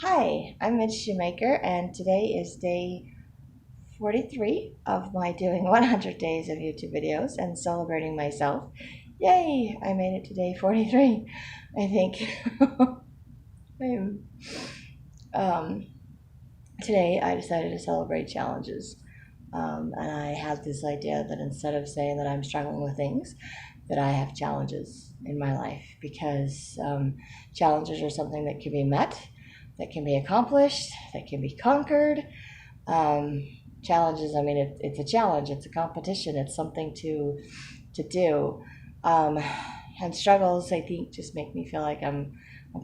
Hi, I'm Mitch Shoemaker, and today is day 43 of my doing 100 days of YouTube videos and celebrating myself. Yay! I made it to day 43. I think. I'm, um, Today I decided to celebrate challenges. And I have this idea that instead of saying that I'm struggling with things, that I have challenges in my life because challenges are something that can be met, that can be accomplished, that can be conquered. Um, Challenges, I mean, it's a challenge, it's a competition, it's something to do. Um, and struggles, I think, just make me feel like I'm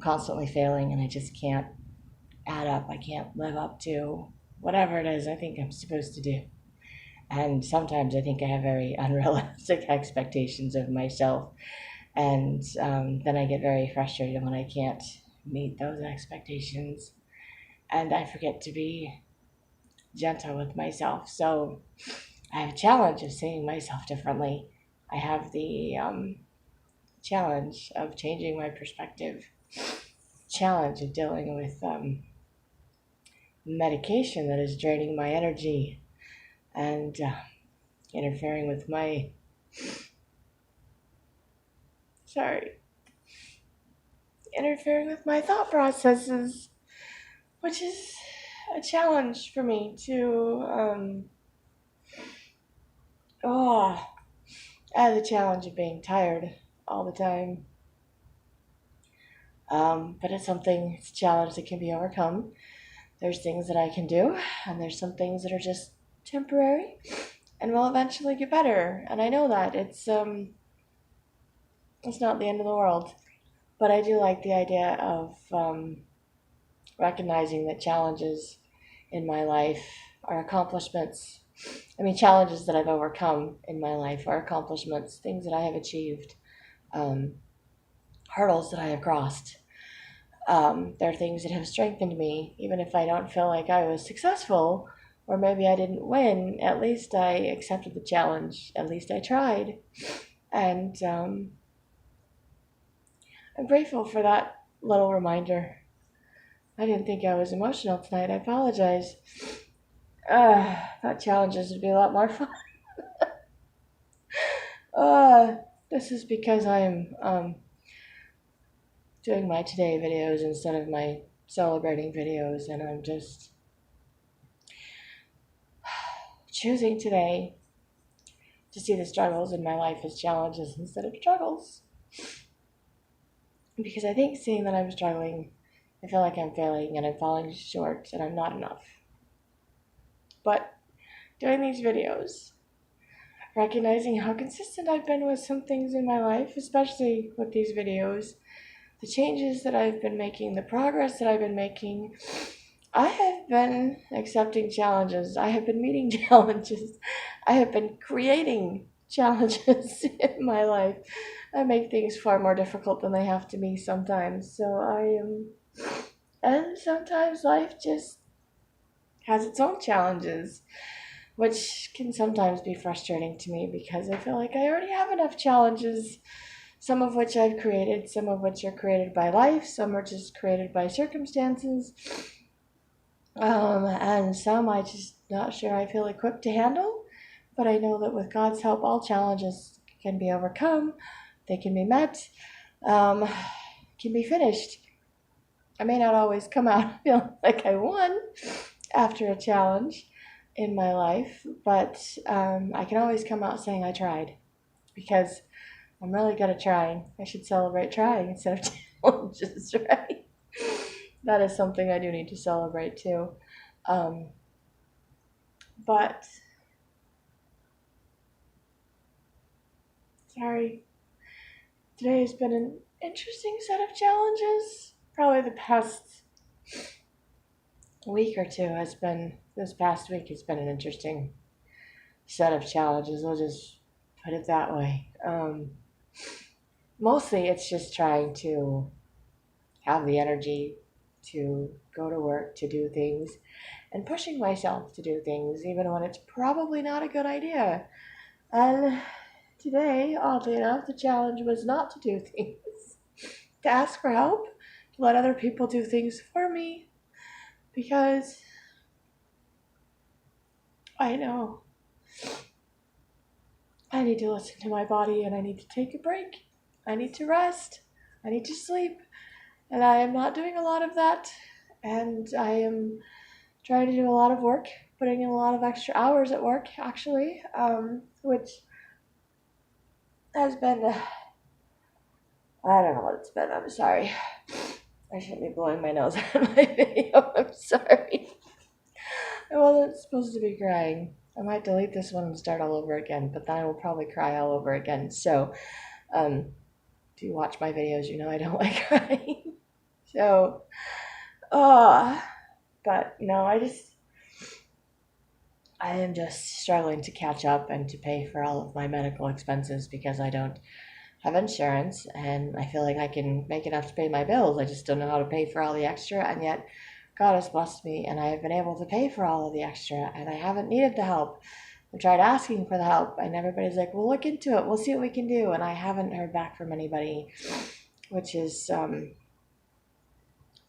constantly failing and I just can't add up. I can't live up to whatever it is I think I'm supposed to do. And sometimes I think I have very unrealistic expectations of myself. And then I get very frustrated when I can't meet those expectations. And I forget to be gentle with myself. So I have a challenge of seeing myself differently. I have the challenge of changing my perspective, challenge of dealing with medication that is draining my energy and interfering with my sorry interfering with my thought processes, which is a challenge for me to oh I have the challenge of being tired all the time. But it's a challenge that can be overcome. There's things that I can do, and there's some things that are just temporary and will eventually get better. And I know that it's not the end of the world. But I do like the idea of recognizing that challenges in my life are accomplishments. I mean, challenges that I've overcome in my life are accomplishments, things that I have achieved, um, hurdles that I have crossed. They're things that have strengthened me, even if I don't feel like I was successful or maybe I didn't win. At least I accepted the challenge. At least I tried. And I'm grateful for that little reminder. I didn't think I was emotional tonight. I apologize. Thought challenges would be a lot more fun. Uh, this is because I'm doing my today videos instead of my celebrating videos, and I'm just choosing today to see the struggles in my life as challenges instead of struggles. Because I think seeing that I'm struggling, I feel like I'm failing and I'm falling short and I'm not enough. But doing these videos, recognizing how consistent I've been with some things in my life, especially with these videos, the changes that I've been making, the progress that I've been making, I have been accepting challenges. I have been meeting challenges. I have been creating challenges in my life. I make things far more difficult than they have to be sometimes. So I am. And sometimes life just has its own challenges, which can sometimes be frustrating to me because I feel like I already have enough challenges, some of which I've created, some of which are created by life, some are just created by circumstances, and some I just not sure I feel equipped to handle. But I know that with God's help, all challenges can be overcome, they can be met, um, can be finished. I may not always come out feeling like I won after a challenge in my life, but I can always come out saying I tried because I'm really good at trying. I should celebrate trying instead of challenges, right? That is something I do need to celebrate too. Um, but sorry, today has been an interesting set of challenges. Probably the past week or two has been, this past week has been an interesting set of challenges. I'll just put it that way. Mostly it's just trying to have the energy to go to work, to do things, and pushing myself to do things, even when it's probably not a good idea. And today, oddly enough, the challenge was not to do things, to ask for help, to let other people do things for me. because I know I need to listen to my body and I need to take a break. I need to rest. I need to sleep. And I am not doing a lot of that. And I am trying to do a lot of work, putting in a lot of extra hours at work, actually, which has been, I don't know what it's been. I'm sorry. I shouldn't be blowing my nose on my video. I'm sorry. I wasn't supposed to be crying. I might delete this one and start all over again, but then I will probably cry all over again. So, if you watch my videos, you know I don't like crying. So, but no, I am just struggling to catch up and to pay for all of my medical expenses because I don't have insurance and I feel like I can make enough to pay my bills. I just don't know how to pay for all the extra, and yet God has blessed me and I have been able to pay for all of the extra and I haven't needed the help. I tried asking for the help and everybody's like, we'll look into it. We'll see what we can do. And I haven't heard back from anybody, which is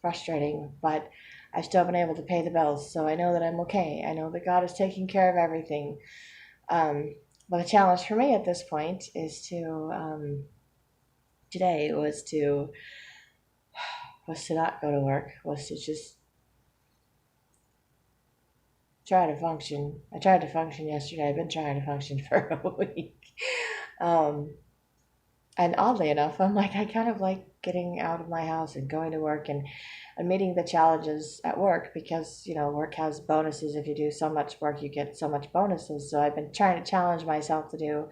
frustrating, but I've still been able to pay the bills. So I know that I'm okay. I know that God is taking care of everything. But the challenge for me at this point is today was to not go to work, was to just try to function. I tried to function yesterday. I've been trying to function for a week. And oddly enough, I'm like, I kind of like getting out of my house and going to work and meeting the challenges at work because, work has bonuses. If you do so much work, you get so much bonuses. So I've been trying to challenge myself to do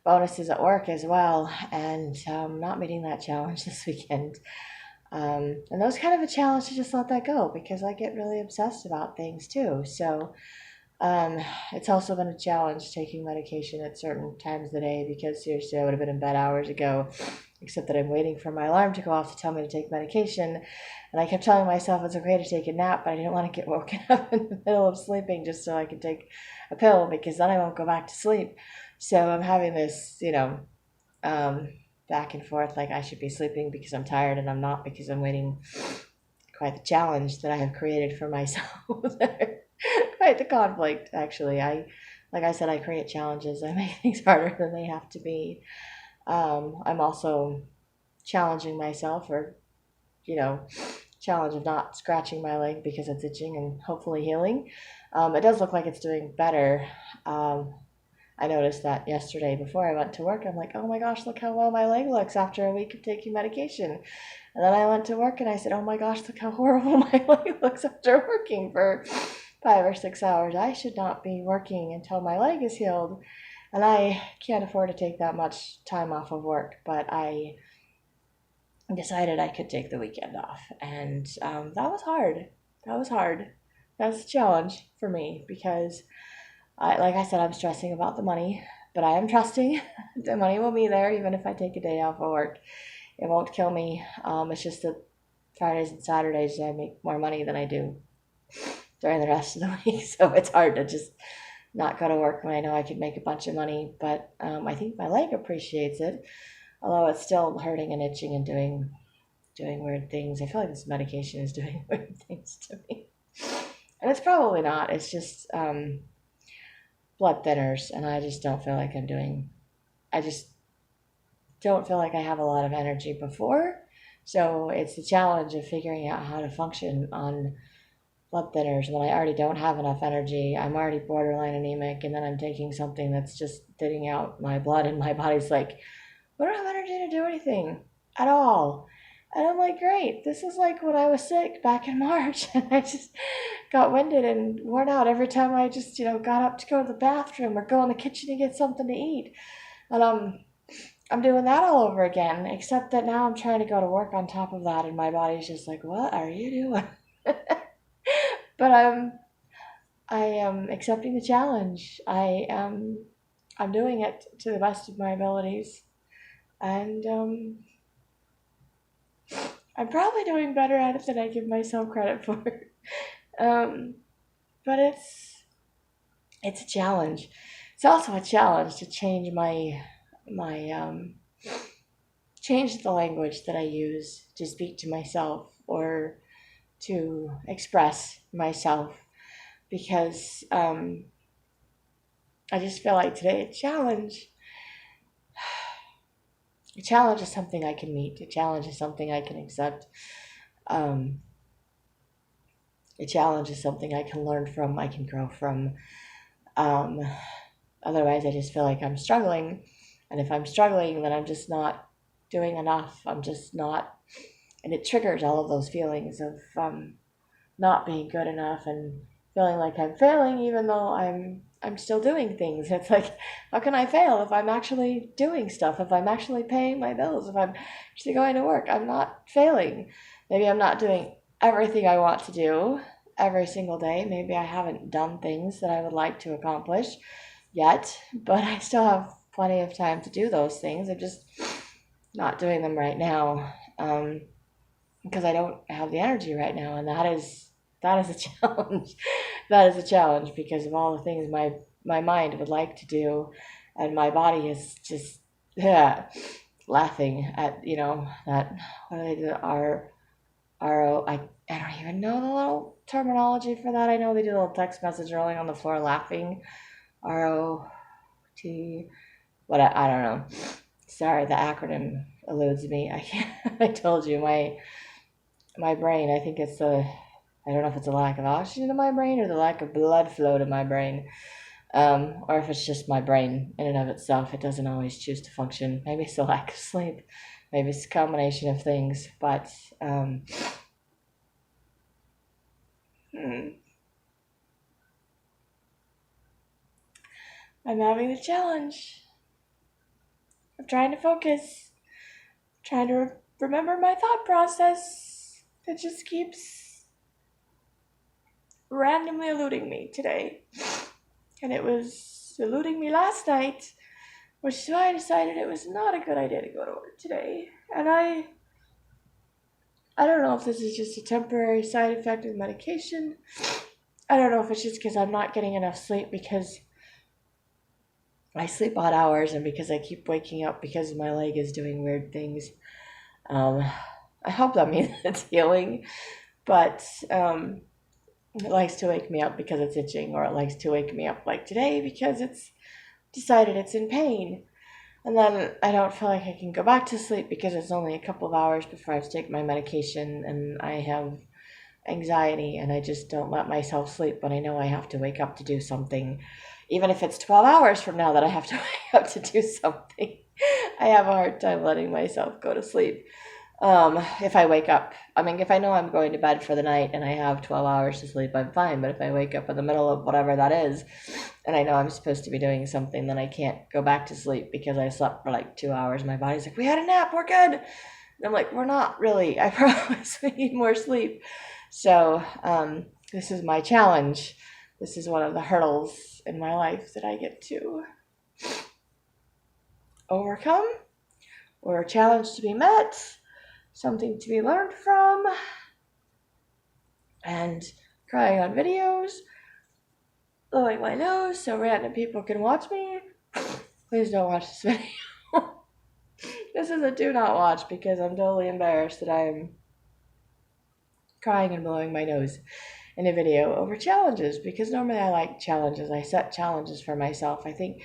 bonuses at work as well, and not meeting that challenge this weekend. And that was kind of a challenge to just let that go because I get really obsessed about things too. So it's also been a challenge taking medication at certain times of the day because seriously, I would have been in bed hours ago, except that I'm waiting for my alarm to go off to tell me to take medication. And I kept telling myself it's okay to take a nap, but I didn't want to get woken up in the middle of sleeping just so I could take a pill because then I won't go back to sleep. So I'm having this, back and forth, like I should be sleeping because I'm tired and I'm not because I'm waiting. Quite the challenge that I have created for myself. Quite the conflict, actually. Like I said, I create challenges. I make things harder than they have to be. I'm also challenging myself, or challenge of not scratching my leg because it's itching and hopefully healing. It does look like it's doing better. I noticed that yesterday before I went to work. I'm like, oh my gosh, look how well my leg looks after a week of taking medication. And then I went to work and I said, oh my gosh, look how horrible my leg looks after working for 5 or 6 hours. I should not be working until my leg is healed. And I can't afford to take that much time off of work, but I decided I could take the weekend off. And that was hard. That was a challenge for me because like I said, I'm stressing about the money, but I am trusting the money will be there even if I take a day off of work. It won't kill me. It's just that Fridays and Saturdays I make more money than I do during the rest of the week. So it's hard to just not go to work when I know I could make a bunch of money. But I think my leg appreciates it, although it's still hurting and itching and doing weird things. I feel like this medication is doing weird things to me. And it's probably not. It's just blood thinners, and I just don't feel like I just don't feel like I have a lot of energy before. So it's the challenge of figuring out how to function on blood thinners when I already don't have enough energy. I'm already borderline anemic, and then I'm taking something that's just thinning out my blood, and my body's like, I don't have energy to do anything at all. And I'm like, great, this is like when I was sick back in March and I just got winded and worn out every time I just, got up to go to the bathroom or go in the kitchen to get something to eat. And I'm doing that all over again, except that now I'm trying to go to work on top of that and my body's just like, what are you doing? But I am accepting the challenge. I'm doing it to the best of my abilities. And I'm probably doing better at it than I give myself credit for. But it's a challenge. It's also a challenge to change my change the language that I use to speak to myself or to express myself, because I just feel like today a challenge is something I can meet. A challenge is something I can accept. Um, a challenge is something I can learn from, I can grow from. Um, Otherwise, I just feel like I'm struggling. And if I'm struggling, then I'm just not doing enough. I'm just not. And it triggers all of those feelings of not being good enough and feeling like I'm failing, even though I'm still doing things. It's like, how can I fail if I'm actually doing stuff? If I'm actually paying my bills? If I'm actually going to work? I'm not failing. Maybe I'm not doing everything I want to do every single day. Maybe I haven't done things that I would like to accomplish yet, but I still have plenty of time to do those things. I'm just not doing them right now, because I don't have the energy right now, and that is a challenge. That is a challenge because of all the things my mind would like to do, and my body is just, yeah, laughing at, that, what do they do, RO. I don't even know the little terminology for that. I know they do a little text message rolling on the floor laughing. ROT. What, I don't know. Sorry, the acronym eludes me. I can't. I told you, my brain. I think it's I don't know if it's a lack of oxygen in my brain or the lack of blood flow to my brain, or if it's just my brain in and of itself. It doesn't always choose to function. Maybe it's a lack of sleep. Maybe it's a combination of things. But I'm having the challenge of trying to focus, trying to remember my thought process. It just keeps randomly eluding me today. And it was eluding me last night, which is why I decided it was not a good idea to go to work today. And I don't know if this is just a temporary side effect of medication. I don't know if it's just because I'm not getting enough sleep, because I sleep odd hours and because I keep waking up because my leg is doing weird things. I hope that means it's healing, but it likes to wake me up because it's itching, or it likes to wake me up like today because it's decided it's in pain. And then I don't feel like I can go back to sleep because it's only a couple of hours before I have to take my medication, and I have anxiety and I just don't let myself sleep when I know I have to wake up to do something. Even if it's 12 hours from now that I have to wake up to do something, I have a hard time letting myself go to sleep. If I wake up, if I know I'm going to bed for the night and I have 12 hours to sleep, I'm fine. But if I wake up in the middle of whatever that is, and I know I'm supposed to be doing something, then I can't go back to sleep because I slept for like 2 hours. My body's like, we had a nap, we're good. And I'm like, we're not really. I promise we need more sleep. So this is my challenge. This is one of the hurdles in my life that I get to overcome, or a challenge to be met, something to be learned from, and crying on videos, blowing my nose so random people can watch me. Please don't watch this video. This is a do not watch, because I'm totally embarrassed that I'm crying and blowing my nose in a video over challenges, because normally I like challenges. I set challenges for myself. I think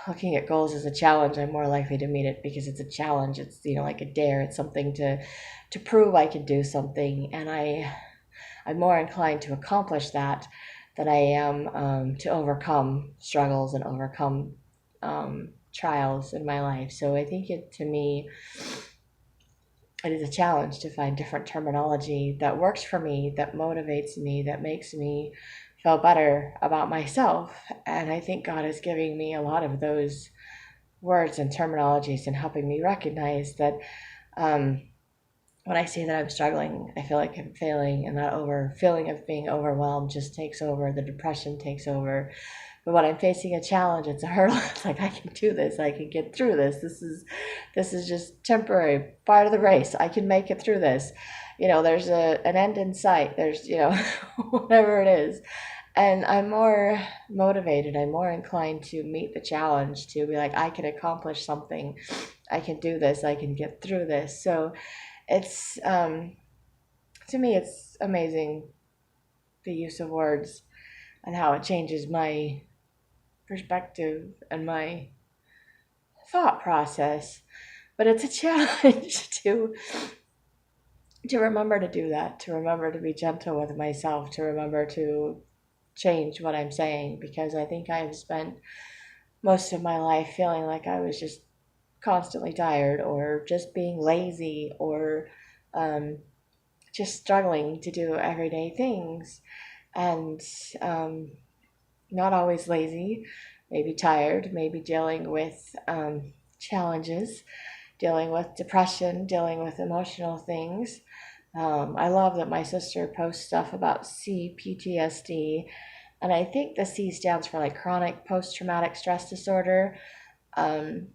looking at goals as a challenge, I'm more likely to meet it because it's a challenge. It's, like a dare. It's something to prove I can do something, and I'm more inclined to accomplish that than I am to overcome struggles and overcome trials in my life. So I think to me, it is a challenge to find different terminology that works for me, that motivates me, that makes me feel better about myself. And I think God is giving me a lot of those words and terminologies and helping me recognize that when I say that I'm struggling, I feel like I'm failing, and that feeling of being overwhelmed just takes over. The depression takes over. But when I'm facing a challenge, it's a hurdle. It's like, I can do this. I can get through this. This is just temporary, part of the race. I can make it through this. There's an end in sight. There's, whatever it is. And I'm more motivated. I'm more inclined to meet the challenge, to be like, I can accomplish something. I can do this. I can get through this. So it's to me, it's amazing the use of words and how it changes my perspective and my thought process. But it's a challenge to remember to do that, to remember to be gentle with myself, to remember to change what I'm saying, because I think I've spent most of my life feeling like I was just constantly tired or just being lazy or um, just struggling to do everyday things and not always lazy, maybe tired, maybe dealing with challenges, dealing with depression, dealing with emotional things. I love that my sister posts stuff about CPTSD, and I think the C stands for like chronic post traumatic stress disorder. Um,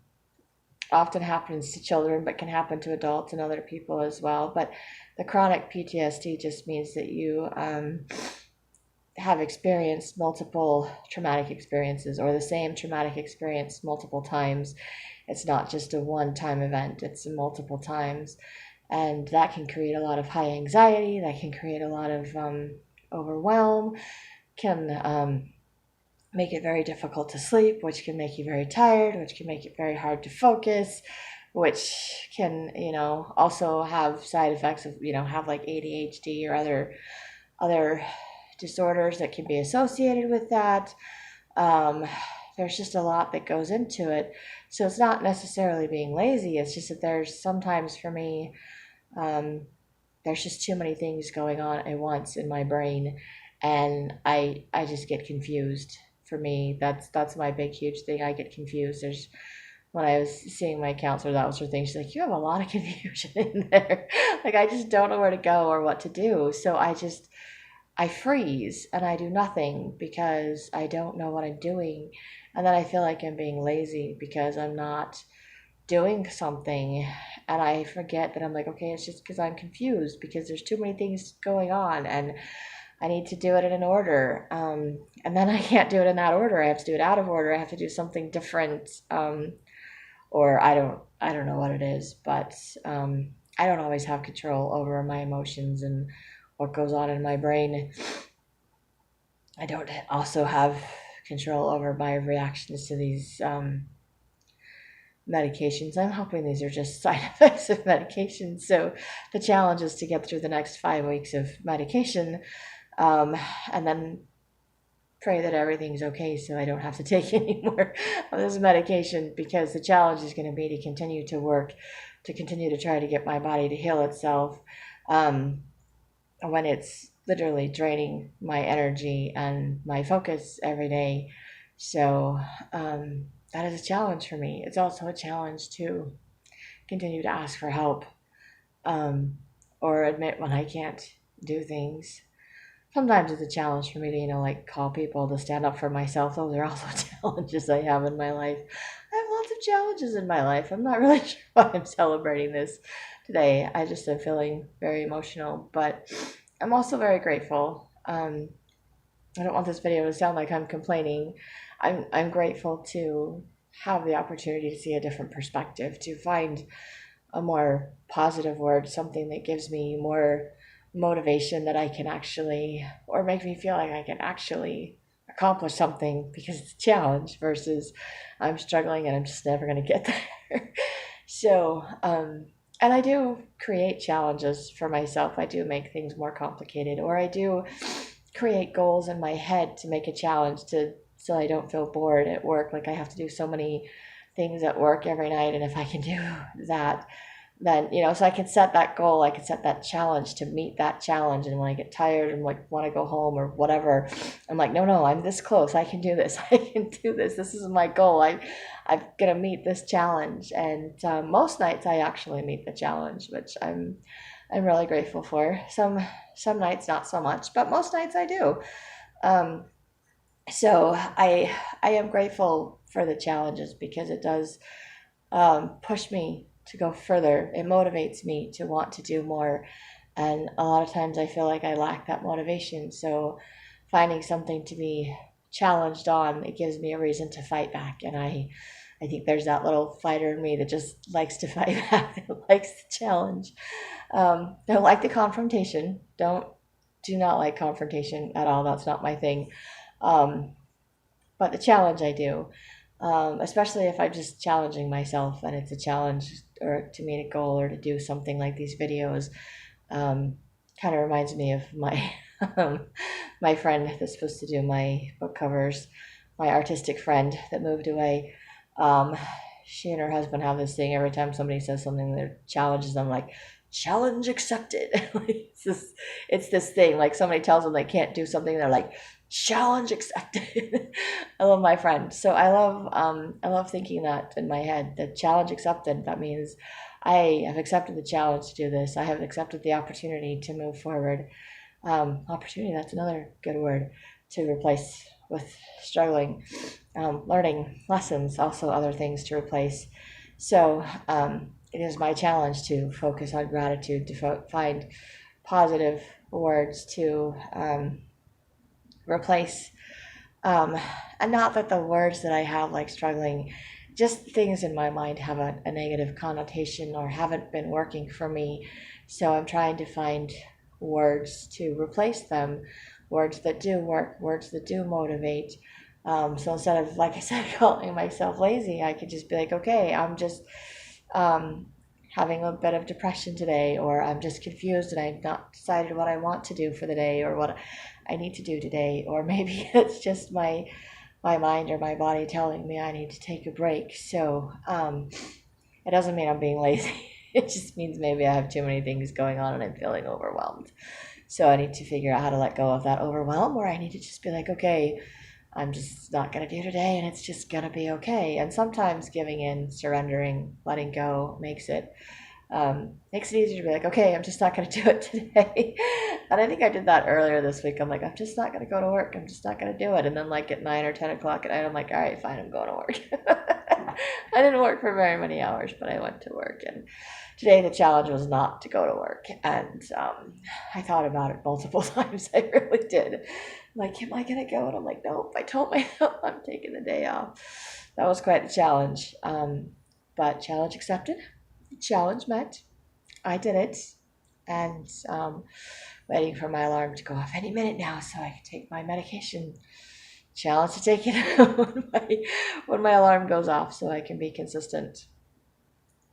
Often happens to children, but can happen to adults and other people as well. But the chronic PTSD just means that you have experienced multiple traumatic experiences or the same traumatic experience multiple times. It's not just a one time event, it's multiple times. And that can create a lot of high anxiety, that can create a lot of overwhelm, can make it very difficult to sleep, which can make you very tired, which can make it very hard to focus, which can, also have side effects of, have like ADHD or other disorders that can be associated with that. There's just a lot that goes into it. So it's not necessarily being lazy. It's just that there's sometimes for me, there's just too many things going on at once in my brain, and I just get confused. For me, that's my big huge thing. I get confused. There's when I was seeing my counselor, that was her thing. She's like, you have a lot of confusion in there. Like I just don't know where to go or what to do. So I freeze and I do nothing because I don't know what I'm doing. And then I feel like I'm being lazy because I'm not doing something. And I forget that I'm like, okay, it's just because I'm confused because there's too many things going on and I need to do it in an order. And then I can't do it in that order. I have to do it out of order. I have to do something different. Or I don't know what it is, but I don't always have control over my emotions and what goes on in my brain. I don't also have control over my reactions to these medications. I'm hoping these are just side effects of medications. So the challenge is to get through the next 5 weeks of medication, and then pray that everything's okay so I don't have to take any more of this medication, because the challenge is going to be to continue to work, to continue to try to get my body to heal itself when it's literally draining my energy and my focus every day. So that is a challenge for me. It's also a challenge to continue to ask for help, or admit when I can't do things. Sometimes it's a challenge for me to, like call people to stand up for myself. Those are also challenges I have in my life. I have lots of challenges in my life. I'm not really sure why I'm celebrating this today. I just am feeling very emotional, but I'm also very grateful. I don't want this video to sound like I'm complaining. I'm grateful to have the opportunity to see a different perspective, to find a more positive word, something that gives me more motivation that I can actually, or make me feel like I can actually accomplish something because it's a challenge versus I'm struggling and I'm just never going to get there. So, and I do create challenges for myself. I do make things more complicated, or I do create goals in my head to make a challenge so I don't feel bored at work. Like I have to do so many things at work every night, and if I can do that, then so I can set that goal, I can set that challenge to meet that challenge. And when I get tired and like want to go home or whatever, I'm like, no, I'm this close, I can do this. I can do this. This is my goal. I'm gonna meet this challenge. And most nights I actually meet the challenge, which I'm really grateful for. Some nights not so much, but most nights I do. So I am grateful for the challenges because it does push me to go further. It motivates me to want to do more. And a lot of times I feel like I lack that motivation. So finding something to be challenged on, it gives me a reason to fight back. And I I think there's that little fighter in me that just likes to fight back, that likes the challenge. Don't like the confrontation. Do not like confrontation at all. That's not my thing. Um, but the challenge I do, especially if I'm just challenging myself and it's a challenge or to meet a goal or to do something like these videos. Um, Kind of reminds me of my my friend that's supposed to do my book covers, my artistic friend that moved away. Um, she and her husband have this thing every time somebody says something that challenges them, like challenge accepted. It's this thing, like somebody tells them they can't do something, they're like challenge accepted. I love my friend. So I love thinking that in my head, that challenge accepted, that means I have accepted the challenge to do this. I have accepted the opportunity to move forward. Opportunity, that's another good word to replace with struggling. Learning lessons, also other things to replace. So it is my challenge to focus on gratitude, to find positive words to replace. And not that the words that I have, like struggling, just things in my mind have a negative connotation or haven't been working for me. So I'm trying to find words to replace them, words that do work, words that do motivate. So instead of, like I said, calling myself lazy, I could just be like, okay, I'm just um, having a bit of depression today, or I'm just confused and I've not decided what I want to do for the day or what I need to do today, or maybe it's just my mind or my body telling me I need to take a break. So it doesn't mean I'm being lazy. It just means maybe I have too many things going on and I'm feeling overwhelmed. So I need to figure out how to let go of that overwhelm, or I need to just be like, okay, I'm just not going to do today and it's just going to be okay. And sometimes giving in, surrendering, letting go makes it easier to be like, okay, I'm just not going to do it today. And I think I did that earlier this week. I'm like, I'm just not going to go to work. I'm just not going to do it. And then like at 9 or 10 o'clock at night, I'm like, all right, fine, I'm going to work. I didn't work for very many hours, but I went to work. And today the challenge was not to go to work. And I thought about it multiple times. I really did. I'm like, am I going to go? And I'm like, nope. I told myself I'm taking the day off. That was quite a challenge. But challenge accepted. Challenge met. I did it. And waiting for my alarm to go off any minute now so I can take my medication. Challenge to take it when my alarm goes off so I can be consistent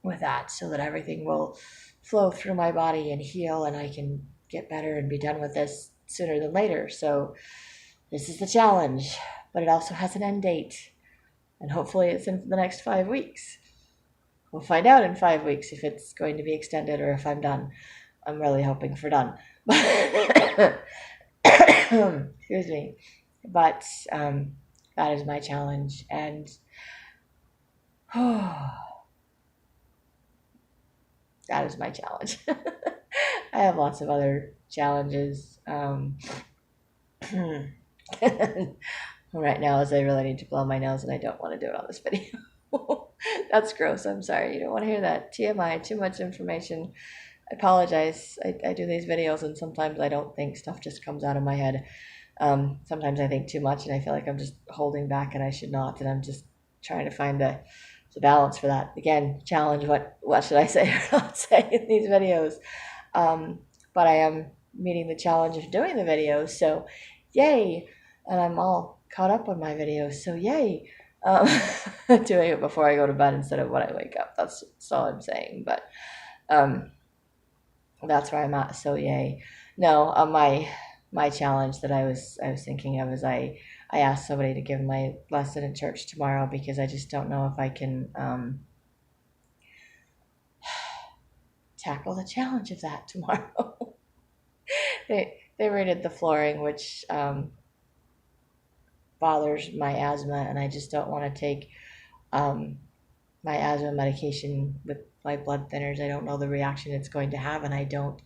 with that, so that everything will flow through my body and heal and I can get better and be done with this sooner than later. So this is the challenge, but it also has an end date. And hopefully it's in the next 5 weeks. We'll find out in 5 weeks if it's going to be extended or if I'm done. I'm really hoping for done. Excuse me. But that is my challenge. And that is my challenge. I have lots of other challenges. Right now is I really need to blow my nose and I don't want to do it on this video. That's gross. I'm sorry. You don't want to hear that. TMI, too much information. I apologize. I do these videos and sometimes I don't think, stuff just comes out of my head. Sometimes I think too much and I feel like I'm just holding back and I should not, and I'm just trying to find the balance for that. Again, challenge, what should I say or not say in these videos? But I am meeting the challenge of doing the videos, so yay. And I'm all caught up on my videos, so yay. Doing it before I go to bed instead of when I wake up. That's all I'm saying. But that's where I'm at. So yay. No, my challenge that I was thinking of is I asked somebody to give my lesson in church tomorrow because I just don't know if I can tackle the challenge of that tomorrow. they rated the flooring, which bothers my asthma, and I just don't want to take my asthma medication with my blood thinners. I don't know the reaction it's going to have, and I don't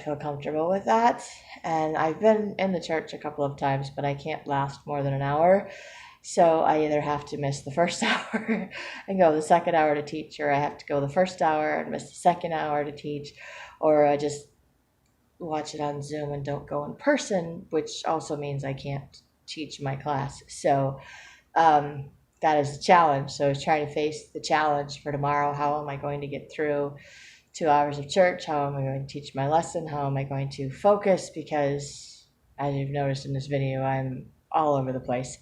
feel comfortable with that. And I've been in the church a couple of times, but I can't last more than an hour. So I either have to miss the first hour and go the second hour to teach, or I have to go the first hour and miss the second hour to teach, or I just watch it on Zoom and don't go in person, which also means I can't teach my class. So that is the challenge. So I was trying to face the challenge for tomorrow. How am I going to get through 2 hours of church? How am I going to teach my lesson? How am I going to focus? Because as you've noticed in this video, I'm all over the place.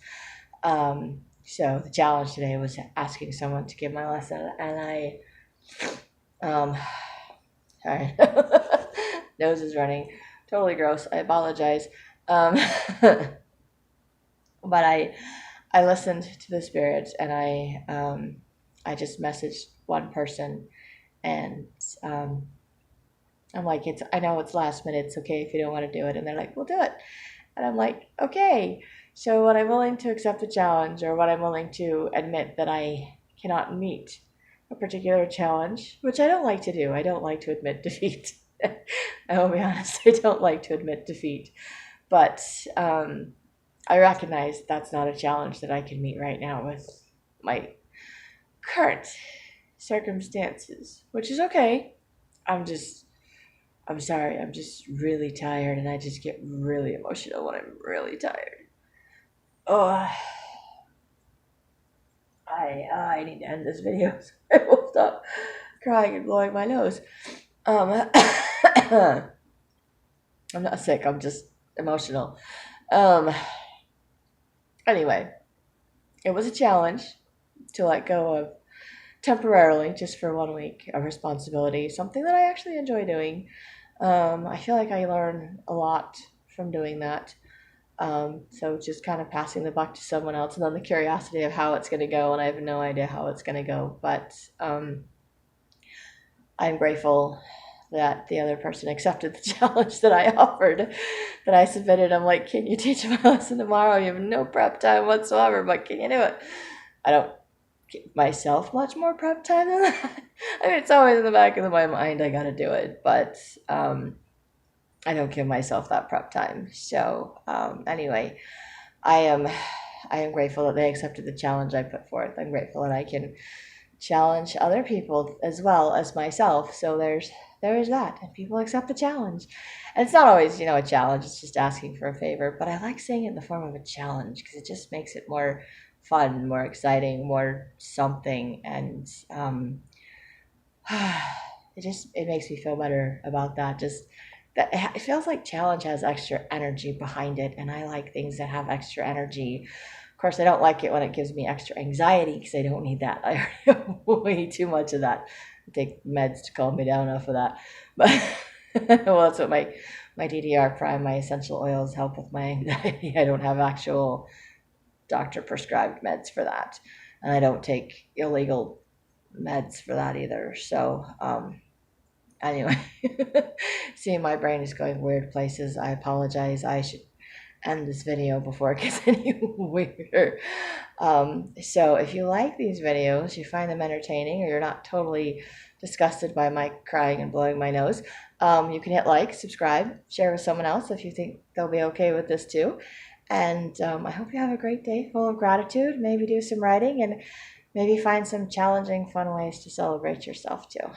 So the challenge today was asking someone to give my lesson, and sorry, nose is running, totally gross. I apologize. But I listened to the spirits, and I just messaged one person, and I'm like, I know it's last minute. It's okay if you don't want to do it, and they're like, we'll do it, and I'm like, okay. So when I'm willing to accept a challenge, or when I'm willing to admit that I cannot meet a particular challenge, which I don't like to do. I don't like to admit defeat. I will be honest, I don't like to admit defeat. But I recognize that's not a challenge that I can meet right now with my current circumstances, which is okay. I'm sorry, I'm just really tired, and I just get really emotional when I'm really tired. Oh, I need to end this video so I will stop crying and blowing my nose. I'm not sick, I'm just emotional. Anyway, it was a challenge to let go of temporarily, just for 1 week, of responsibility, something that I actually enjoy doing. I feel like I learn a lot from doing that. So just kind of passing the buck to someone else, and then the curiosity of how it's going to go, and I have no idea how it's going to go, but I'm grateful that the other person accepted the challenge that I offered, that I submitted. I'm like, can you teach my lesson tomorrow? You have no prep time whatsoever, but can you do it? I don't give myself much more prep time than that. I mean, it's always in the back of my mind, I gotta do it, but I don't give myself that prep time. So anyway, I am grateful that they accepted the challenge I put forth. I'm grateful that I can challenge other people as well as myself. So there is that, and people accept the challenge. And it's not always, a challenge. It's just asking for a favor. But I like saying it in the form of a challenge because it just makes it more fun, more exciting, more something, and it makes me feel better about that. Just that it feels like challenge has extra energy behind it, and I like things that have extra energy. Of course, I don't like it when it gives me extra anxiety because I don't need that. I already have way too much of that. I take meds to calm me down off of that. But well, that's what my DDR Prime, my essential oils help with my anxiety. I don't have actual doctor prescribed meds for that, and I don't take illegal meds for that either. So anyway, see, my brain is going weird places. I apologize. I should end this video before it gets any weirder. So if you like these videos, you find them entertaining, or you're not totally disgusted by my crying and blowing my nose, you can hit like, subscribe, share with someone else if you think they'll be okay with this too. And I hope you have a great day full of gratitude. Maybe do some writing, and maybe find some challenging, fun ways to celebrate yourself too.